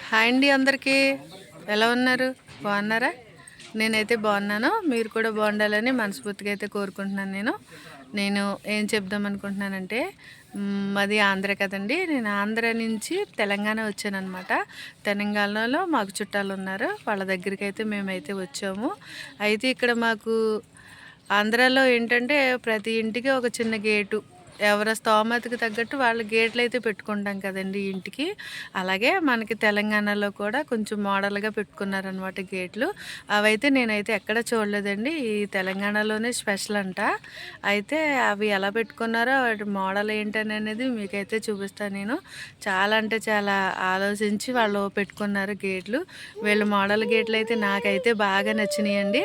Hi అండి అందరికీ. ఎలా ఉన్నారు? బాగున్నారా? నేనైతే బాగున్నాను. మీరు కూడా బాగుండాలని మనస్ఫూర్తిగా అయితే కోరుకుంటున్నాను. నేను ఏం చెప్దాం అనుకుంటున్నానంటే, మాది ఆంధ్ర కదండి. నేను ఆంధ్ర నుంచి తెలంగాణ వచ్చానమాట. తెలంగాణలో మాకు చుట్టాలు ఉన్నారు. వాళ్ళ దగ్గరికి అయితే మేమైతే వచ్చాము. అయితే ఇక్కడ మాకు ఆంధ్రాలో ఏంటంటే ప్రతి ఇంటికి ఒక చిన్న గేటు, ఎవరి స్తోమతకి తగ్గట్టు వాళ్ళ గేట్లు అయితే పెట్టుకుంటాం కదండి ఇంటికి. అలాగే మనకి తెలంగాణలో కూడా కొంచెం మోడల్గా పెట్టుకున్నారనమాట గేట్లు. అవైతే నేనైతే ఎక్కడ చూడలేదండి. ఈ తెలంగాణలోనే స్పెషల్ అంట. అయితే అవి ఎలా పెట్టుకున్నారో వాటి మోడల్ ఏంటని అనేది మీకైతే చూపిస్తాను నేను. చాలా అంటే చాలా ఆలోచించి వాళ్ళు పెట్టుకున్నారు గేట్లు. వీళ్ళ మోడల్ గేట్లు అయితే నాకైతే బాగా నచ్చినాయండి.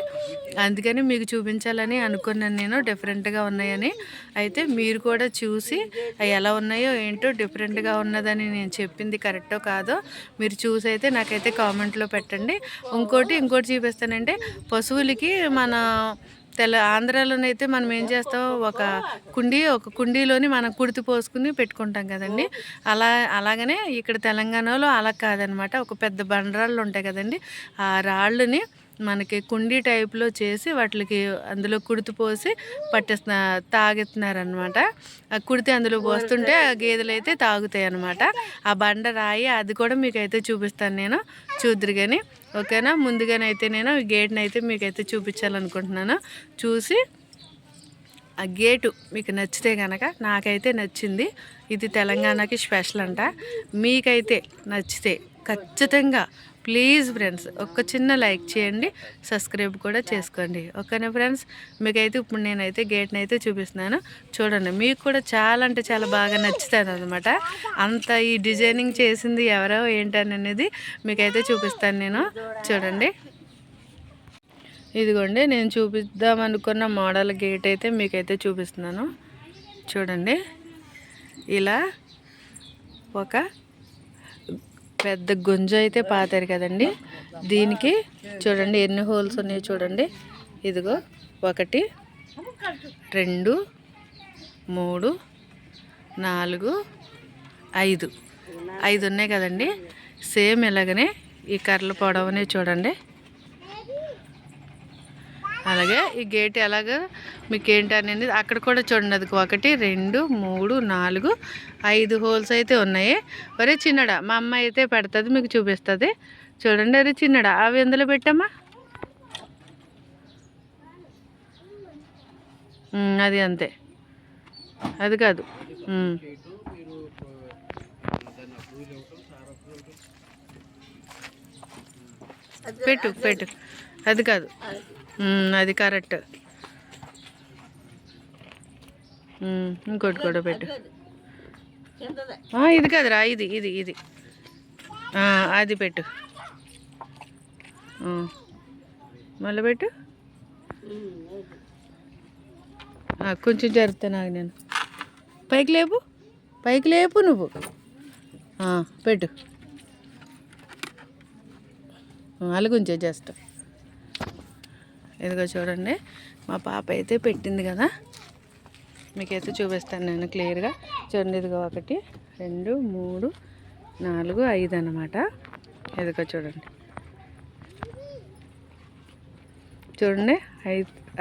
అందుకని మీకు చూపించాలని అనుకున్నాను నేను, డిఫరెంట్గా ఉన్నాయని. అయితే మీరు కూడా చూసి ఎలా ఉన్నాయో ఏంటో, డిఫరెంట్గా ఉన్నదని నేను చెప్పింది కరెక్టో కాదో మీరు చూసి అయితే నాకైతే కామెంట్లో పెట్టండి. ఇంకోటి చూపిస్తానంటే, పశువులకి మన ఆంధ్రాలోనైతే మనం ఏం చేస్తాం, ఒక కుండీలోని మనం కుడితి పోసుకుని పెట్టుకుంటాం కదండి. అలాగనే ఇక్కడ తెలంగాణలో అలా కాదనమాట. ఒక పెద్ద బండరాళ్ళు ఉంటాయి కదండి, ఆ రాళ్ళని మనకి కుండీ టైప్లో చేసి వాటికి అందులో కుడితి పోసి తాగుతున్నారనమాట. ఆ కుడితి అందులో పోస్తుంటే ఆ గేదెలు అయితే తాగుతాయి అనమాట. ఆ బండ రాయి అది కూడా మీకైతే చూపిస్తాను నేను, చూద్దరు కానీ. ఓకేనా? ముందుగానైతే నేను ఈ గేట్ని అయితే మీకైతే చూపించాలనుకుంటున్నాను. చూసి ఆ గేటు మీకు నచ్చితే కనుక, నాకైతే నచ్చింది. ఇది తెలంగాణకి స్పెషల్ అంట. మీకైతే నచ్చితే ఖచ్చితంగా ప్లీజ్ ఫ్రెండ్స్ ఒక చిన్న లైక్ చేయండి, సబ్స్క్రైబ్ కూడా చేసుకోండి. ఓకేనా ఫ్రెండ్స్? మీకైతే ఇప్పుడు నేనైతే గేట్ని అయితే చూపిస్తున్నాను. చూడండి, మీకు కూడా చాలా అంటే చాలా బాగా నచ్చుతుంది అనమాట. అంత ఈ డిజైనింగ్ చేసింది ఎవరో ఏంటని అనేది మీకైతే చూపిస్తాను నేను. చూడండి, ఇదిగోండి నేను చూపిద్దాం అనుకున్న మోడల్ గేట్ అయితే మీకైతే చూపిస్తున్నాను. చూడండి, ఇలా ఒక పెద్ద గుంజ అయితే పాతారు కదండి. దీనికి చూడండి ఎన్ని హోల్స్ ఉన్నాయో చూడండి. ఇదిగో 1 2 3 4 5 ఉన్నాయి కదండి. సేమ్ ఇలాగనే ఈ కర్రల పొడవనే చూడండి. అలాగే ఈ గేట్ ఎలాగ మీకు ఏంటనేది అక్కడ కూడా చూడండి. అది 1 2 3 4 5 హోల్స్ అయితే ఉన్నాయి. ఒరే చిన్నడా, మా అమ్మ అయితే పెడుతుంది, మీకు చూపిస్తుంది. చూడండి, అరే చిన్నడా, అవి ఎందులో పెట్టమ్మా? అది అంతే, అది కాదు. పెట్టు, అది కాదు, అది కరెక్ట్. ఇంకోటి కూడా పెట్టు. ఇది కాదురా, ఇది అది పెట్టు. మళ్ళీ పెట్టు. కొంచెం జరుపుతాను నేను. పైకి లేపు నువ్వు. పెట్టు, అలుగుంచే జస్ట్. ఇదిగో చూడండి, మా పాప అయితే పెట్టింది కదా, మీకైతే చూపిస్తాను నేను క్లియర్గా. చూడండి, ఇదిగో 1 2 3 4 5 అన్నమాట. ఇదిగో చూడండి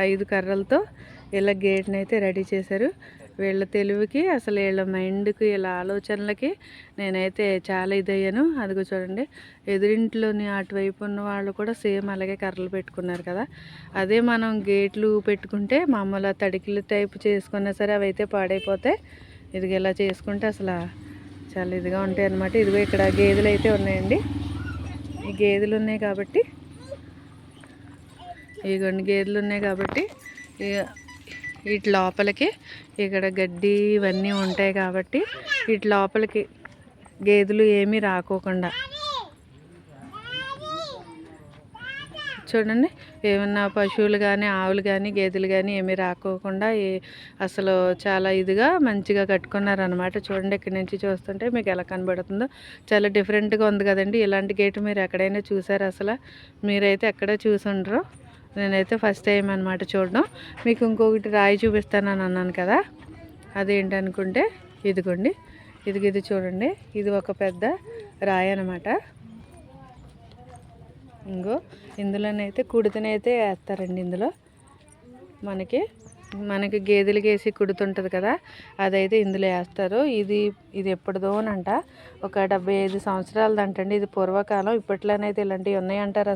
5 కర్రలతో ఇలా గేట్ని అయితే రెడీ చేశారు. వీళ్ళ తెలివికి, అసలు వీళ్ళ మైండ్కి, వీళ్ళ ఆలోచనలకి నేనైతే చాలా ఇదయ్యాను. అదిగో చూడండి, ఎదురింట్లోని అటువైపు ఉన్న వాళ్ళు కూడా సేమ్ అలాగే కర్రలు పెట్టుకున్నారు కదా. అదే మనం గేట్లు పెట్టుకుంటే మామూలు తడికిలు టైపు చేసుకున్నా సరే అవి అయితే పాడైపోతాయి. ఇదిగో ఇలా చేసుకుంటే అసలు చాలా ఇదిగా ఉంటాయి అన్నమాట. ఇదిగో ఇక్కడ గేదెలు అయితే ఉన్నాయండి. ఈ గేదెలు ఉన్నాయి కాబట్టి, ఇదిగోండి గేదెలు ఉన్నాయి కాబట్టి వీటి లోపలికి ఇక్కడ గడ్డి ఇవన్నీ ఉంటాయి కాబట్టి వీటి లోపలికి గేదెలు ఏమీ రాకోకుండా చూడండి, ఏమన్నా పశువులు కానీ ఆవులు కానీ గేదెలు కానీ ఏమీ రాకోకుండా అసలు చాలా ఇదిగా మంచిగా కట్టుకున్నారనమాట. చూడండి, ఇక్కడి నుంచి చూస్తుంటే మీకు ఎలా కనబడుతుందో చాలా డిఫరెంట్గా ఉంది కదండి. ఇలాంటి గేటు మీరు ఎక్కడైనా చూసారు? అసలు మీరైతే ఎక్కడ చూసుండ్రు. నేనైతే ఫస్ట్ టైం అనమాట చూడడం. మీకు ఇంకొకటి రాయి చూపిస్తానని అన్నాను కదా, అదేంటనుకుంటే ఇదిగోండి, ఇది చూడండి, ఇది ఒక పెద్ద రాయి అనమాట. ఇంకో ఇందులోనైతే కుడితనైతే వేస్తారండి. ఇందులో మనకి గేదెలకి వేసి కుడుతుంటుంది కదా, అదైతే ఇందులో వేస్తారు. ఇది ఎప్పటిదోనంట, ఒక 75 సంవత్సరాలదంటండి. ఇది పూర్వకాలం. ఇప్పట్లోనైతే ఇలాంటివి ఉన్నాయంటారు.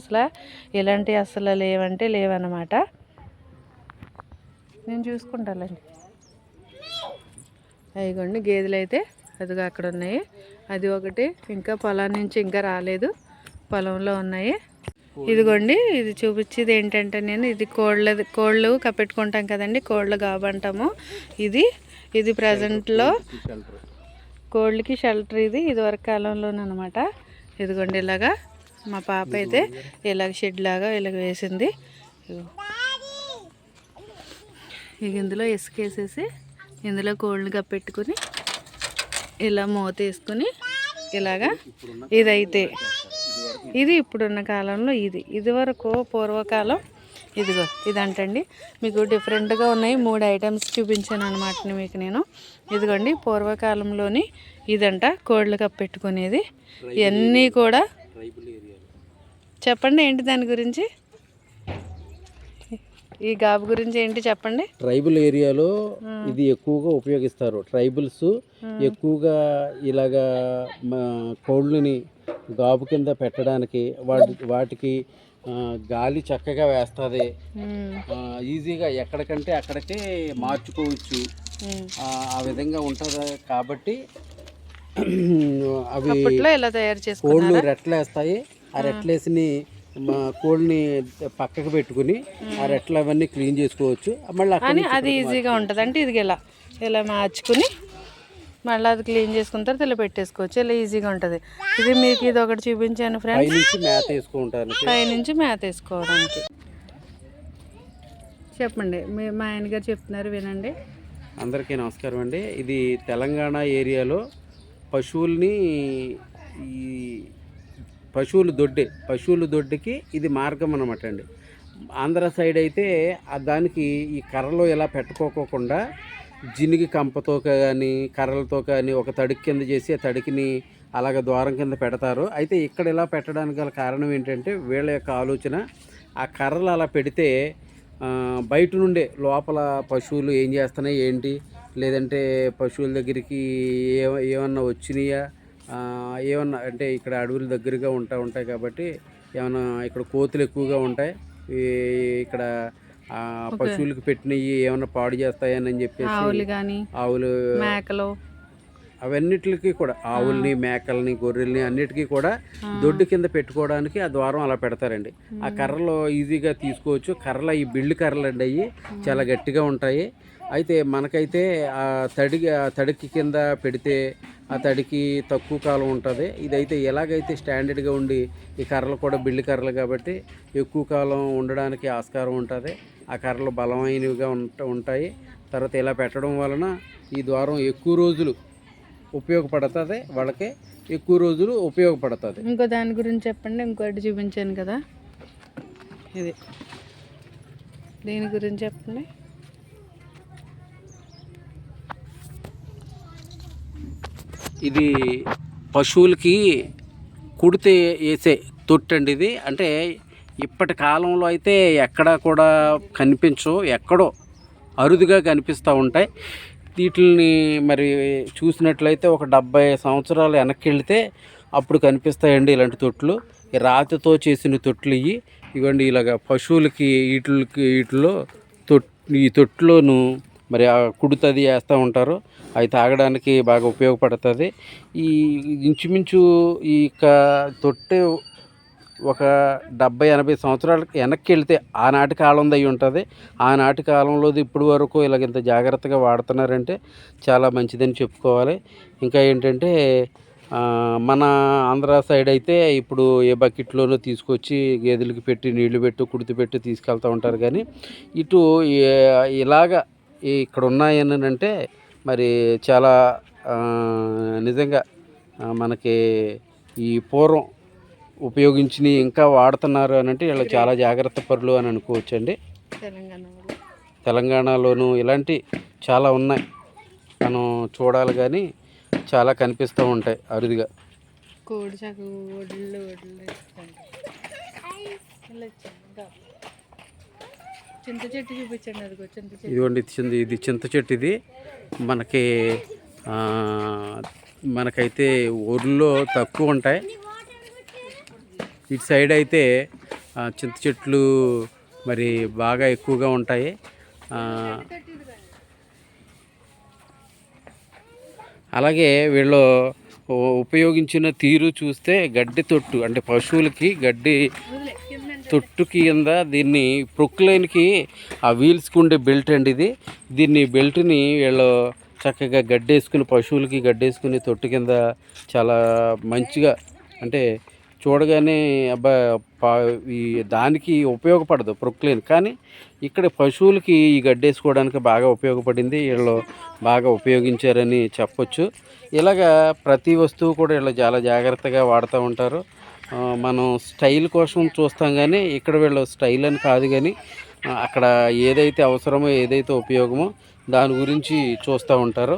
ఇలాంటివి అసలు లేవంటే లేవన్నమాట. నేను చూసుకుంటానండి. అయిగోండి గేదెలు అయితే అదిగా అక్కడ ఉన్నాయి. అది ఒకటి ఇంకా పొలం నుంచి ఇంకా రాలేదు, పొలంలో ఉన్నాయి. ఇదిగోండి ఇది చూపించేది ఏంటంటే ఇది కోళ్ళు కప్పెట్టుకుంటాం కదండి, కోళ్ళు గాబంటాము. ఇది ప్రజెంట్లో కోళ్ళకి షెల్టర్. ఇదివరకు కాలంలోనమాట. ఇదిగోండి ఇలాగా మా పాప అయితే ఇలాగ షెడ్ లాగా ఇలాగ వేసింది. ఇందులో ఇసుకేసేసి ఇందులో కోళ్ళని కప్పెట్టుకుని ఇలా మూత వేసుకుని ఇలాగా ఇదైతే ఇది ఇప్పుడున్న కాలంలో ఇది వరకు పూర్వకాలం. ఇదంటండి. మీకు డిఫరెంట్గా ఉన్నాయి. 3 ఐటమ్స్ చూపించాను అనమాట మీకు నేను. ఇదిగోండి పూర్వకాలంలోని ఇదంట కోళ్ళు కప్పెట్టుకునేది. ఇవన్నీ కూడా చెప్పండి ఏంటి దాని గురించి, ఈ గాబు గురించి ఏంటి చెప్పండి. ట్రైబల్ ఏరియాలో ఇది ఎక్కువగా ఉపయోగిస్తారు. ట్రైబల్స్ ఎక్కువగా ఇలాగా కోళ్ళని గాబు కింద పెట్టడానికి వాటికి గాలి చక్కగా వేస్తుంది. ఈజీగా ఎక్కడికంటే అక్కడికే మార్చుకోవచ్చు. ఆ విధంగా ఉంటుంది కాబట్టి అవి కోళ్ళు రెట్లేస్తాయి. ఆ రెట్లేసిని కోళ్ళని పక్కకు పెట్టుకుని ఆ రెట్లు అవన్నీ క్లీన్ చేసుకోవచ్చు. మళ్ళీ అది ఈజీగా ఉంటుంది. అంటే ఇది ఇలా మార్చుకుని మళ్ళీ అది క్లీన్ చేసుకున్న తర్వాత ఇలా పెట్టేసుకోవచ్చు. ఇలా ఈజీగా ఉంటుంది. మీకు ఇది ఒకటి చూపించాను ఫ్రెండ్స్, పైనుంచి మేత వేసుకోవడానికి. చెప్పండి, మా ఆయన గారు చెప్తున్నారు, వినండి. అందరికీ నమస్కారం అండి. ఇది తెలంగాణ ఏరియాలో పశువుల దొడ్డికి ఇది మార్గం అన్నమాట అండి. ఆంధ్ర సైడ్ అయితే దానికి ఈ కర్రలో ఇలా పెట్టుకోకుండా జినిగి కంపతో కానీ కర్రలతో కానీ ఒక తడికి కింద చేసి ఆ తడికిని అలాగ ద్వారం కింద పెడతారు. అయితే ఇక్కడ ఇలా పెట్టడానికి గల కారణం ఏంటంటే వీళ్ళ యొక్క ఆలోచన, ఆ కర్రలు అలా పెడితే బయట నుండే లోపల పశువులు ఏం చేస్తున్నాయి ఏంటి, లేదంటే పశువుల దగ్గరికి ఏమన్నా వచ్చినాయా, ఏమన్నా అంటే ఇక్కడ అడవుల దగ్గరగా ఉంటాయి కాబట్టి ఏమన్నా ఇక్కడ కోతులు ఎక్కువగా ఉంటాయి, ఇక్కడ పశువులకు పెట్టినవి ఏమన్నా పాడు చేస్తాయని చెప్పేసి ఆవులు మేకలు అవన్నిటికి కూడా ఆవుల్ని మేకల్ని గొర్రెల్ని అన్నిటికీ కూడా దొడ్డు కింద పెట్టుకోవడానికి ఆ ద్వారం అలా పెడతారండి. ఆ కర్రలు ఈజీగా తీసుకోవచ్చు. ఈ బిల్లు కర్రలు అండి, అవి చాలా గట్టిగా ఉంటాయి. అయితే మనకైతే ఆ తడికి కింద పెడితే ఆ తడికి తక్కువ కాలం ఉంటుంది. ఇదైతే ఎలాగైతే స్టాండర్డ్గా ఉండి ఈ కర్రలు కూడా బిల్లు కర్రలు కాబట్టి ఎక్కువ కాలం ఉండడానికి ఆస్కారం ఉంటుంది. ఆ కర్రలు బలమైనవిగా ఉంటాయి. తర్వాత ఇలా పెట్టడం వలన ఈ ద్వారం ఎక్కువ రోజులు ఉపయోగపడుతుంది, వాళ్ళకి ఎక్కువ రోజులు ఉపయోగపడుతుంది. ఇంకో దాని గురించి చెప్పండి. ఇంకోటి చూపించాను కదా, దీని గురించి చెప్పండి. ఇది పశువులకి కుడితే వేసే తొట్టండి ఇది. అంటే ఇప్పటి కాలంలో అయితే ఎక్కడా కూడా కనిపించవు, ఎక్కడో అరుదుగా కనిపిస్తూ ఉంటాయి. వీటిని మరి చూసినట్లయితే ఒక 70 సంవత్సరాలు వెనక్కి వెళితే అప్పుడు కనిపిస్తాయండి ఇలాంటి తొట్లు. ఈ రాతితో చేసిన తొట్లు ఇవ్వండి. ఇలాగ పశువులకి వీటిలో ఈ తొట్టులోను మరి ఆ కుడుతుంది వేస్తూ ఉంటారు. అవి తాగడానికి బాగా ఉపయోగపడుతుంది. ఈ ఇంచుమించు ఈ తొట్టె ఒక 70-80 సంవత్సరాలకి వెనక్కి వెళ్తే ఆనాటి కాలంది అయి ఉంటుంది. ఆనాటి కాలంలోది ఇప్పుడు వరకు ఇలాగ జాగ్రత్తగా వాడుతున్నారంటే చాలా మంచిదని చెప్పుకోవాలి. ఇంకా ఏంటంటే మన ఆంధ్ర సైడ్ అయితే ఇప్పుడు ఏ బకెట్లోనూ తీసుకొచ్చి గేదెలకి పెట్టి నీళ్లు పెట్టి కుడితి పెట్టి తీసుకెళ్తూ ఉంటారు. కానీ ఇటు ఇలాగా ఇక్కడ ఉన్నాయనంటే మరి చాలా నిజంగా మనకి ఈ పూర్వం ఉపయోగించి ఇంకా వాడుతున్నారు అని అంటే వీళ్ళు చాలా జాగ్రత్త పరులు అని అనుకోవచ్చండి. తెలంగాణలోనూ ఇలాంటి చాలా ఉన్నాయి, మనం చూడాలి. కానీ చాలా కనిపిస్తూ ఉంటాయి అరుదుగా. వెళ్ళొచ్చు ఇంకా. చింత చెట్టు చూపించండి, అదిగో చింత చెట్టు. ఇదిగోండి ఇది చింత చెట్టు. ఇది మనకి ఆ, మనకైతే ఊర్లో తక్కువ ఉంటాయి. ఇటు సైడ్ అయితే చింత చెట్లు మరి బాగా ఎక్కువగా ఉంటాయి. అలాగే వీళ్ళు ఉపయోగించిన తీరు చూస్తే గడ్డి తొట్టు, అంటే పశువులకి గడ్డి తొట్టు కింద దీన్ని ప్రొక్లైన్కి ఆ వీల్స్కి ఉండే బెల్ట్ అండి ఇది. దీన్ని బెల్ట్ని వీళ్ళు చక్కగా గడ్డేసుకుని, పశువులకి గడ్డేసుకుని తొట్టు కింద చాలా మంచిగా, అంటే చూడగానే అబ్బా ఈ దానికి ఉపయోగపడదు ప్రొక్లైన్, కానీ ఇక్కడ పశువులకి ఈ గడ్డేసుకోవడానికి బాగా ఉపయోగపడింది. వీళ్ళు బాగా ఉపయోగించారని చెప్పొచ్చు. ఇలాగా ప్రతి వస్తువు కూడా వీళ్ళు చాలా జాగ్రత్తగా వాడుతూ ఉంటారు. మనం స్టైల్ కోసం చూస్తాం, కానీ ఇక్కడ వీళ్ళు స్టైల్ అని కాదు, కానీ అక్కడ ఏదైతే అవసరమో ఏదైతే ఉపయోగమో దాని గురించి చూస్తూ ఉంటారు.